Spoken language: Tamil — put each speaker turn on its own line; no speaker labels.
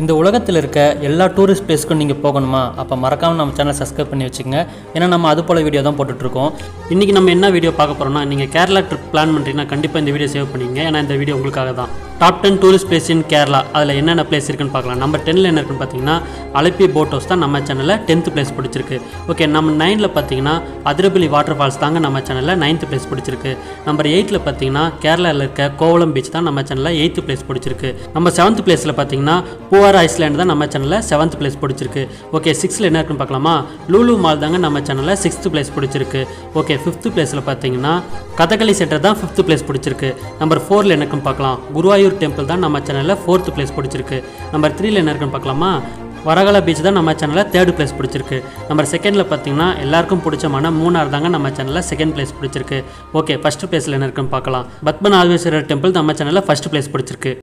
இந்த உலகத்தில் இருக்க எல்லா டூரிஸ்ட் பிளேஸ்க்கும் நீங்கள் போகணுமா? அப்போ மறக்காமல் நம்ம சேனலை சப்ஸ்கிரைப் பண்ணி வச்சுக்கோங்க. ஏன்னா நம்ம அது போல் வீடியோ தான் போட்டுட்ருக்கோம். இன்றைக்கி நம்ம என்ன வீடியோ பார்க்க போகிறோம்னா, நீங்கள் கேரளா ட்ரிப் பிளான் பண்ணுறீங்கன்னா கண்டிப்பாக இந்த வீடியோ சேவ் பண்ணிங்க. ஏன்னா இந்த வீடியோ உங்களுக்காக தான். டாப் 10 டூரிஸ்ட் பிளேஸ் இன் கேரளா, அதில் என்னென்ன பிளேஸ் இருக்குன்னு பார்க்கலாம். நம்பர் 10ல் என்ன இருக்குன்னு பார்த்தீங்கன்னா, அலப்பி போட் ஹவுஸ் தான் நம்ம சேனலில் 10th பிளேஸ் பிடிச்சிருக்கு. ஓகே, நம்பர் 9ல் பார்த்தீங்கன்னா அதிரப்பள்ளி வாட்டர் ஃபால்ஸ் தாங்க நம்ம சேனலில் 9th பிளேஸ் பிடிச்சிருக்கு. நம்பர் 8ல் பார்த்தீங்கன்னா கேரளாவில் இருக்க கோவளம் பீச் தான் நம்ம சேனலில் 8th பிளேஸ் பிடிச்சிருக்கு. நம்பர் 7th பிளேஸில் பார்த்தீங்கன்னா பூவார் ஐஸ்லேண்ட் தான் நம்ம சேனலில் 7th பிளேஸ் பிடிச்சிருக்கு. ஓகே, 6ல் என்ன இருக்குன்னு பார்க்கலாமா? லூலு மால் தாங்க நம்ம சேனலில் 6th பிளேஸ் பிடிச்சிருக்கு. ஓகே, 5th பிளேஸில் பார்த்தீங்கன்னா கதகளி சென்டர் தான் 5th பிளேஸ் பிடிச்சிருக்கு. நம்பர் 4ல் என்ன இருக்குன்னு பார்க்கலாம். குருவாயூர் டெம்பிள் தான் நம்ம சேனலில் 4th பிளேஸ் பிடிச்சிருக்கு. நம்பர் 3ல் என்ன இருக்குன்னு பார்க்கலாமா? வரகலா பீச் தான் நம்ம சேனலில் 3rd பிளேஸ் பிடிச்சிருக்கு. நம்பர் 2ல் பார்த்தீங்கன்னா எல்லாருக்கும் பிடிச்சமான மூணார் தாங்க நம்ம சேனலில் 2nd பிளேஸ் பிடிச்சிருக்கு. ஓகே, 1st பிளேஸில் என்ன இருக்குன்னு பார்க்கலாம். பத்மநாபேஸ்வரர் டெம்பிள் நம்ம சேனலில் 1st பிளேஸ் பிடிச்சிருக்கு.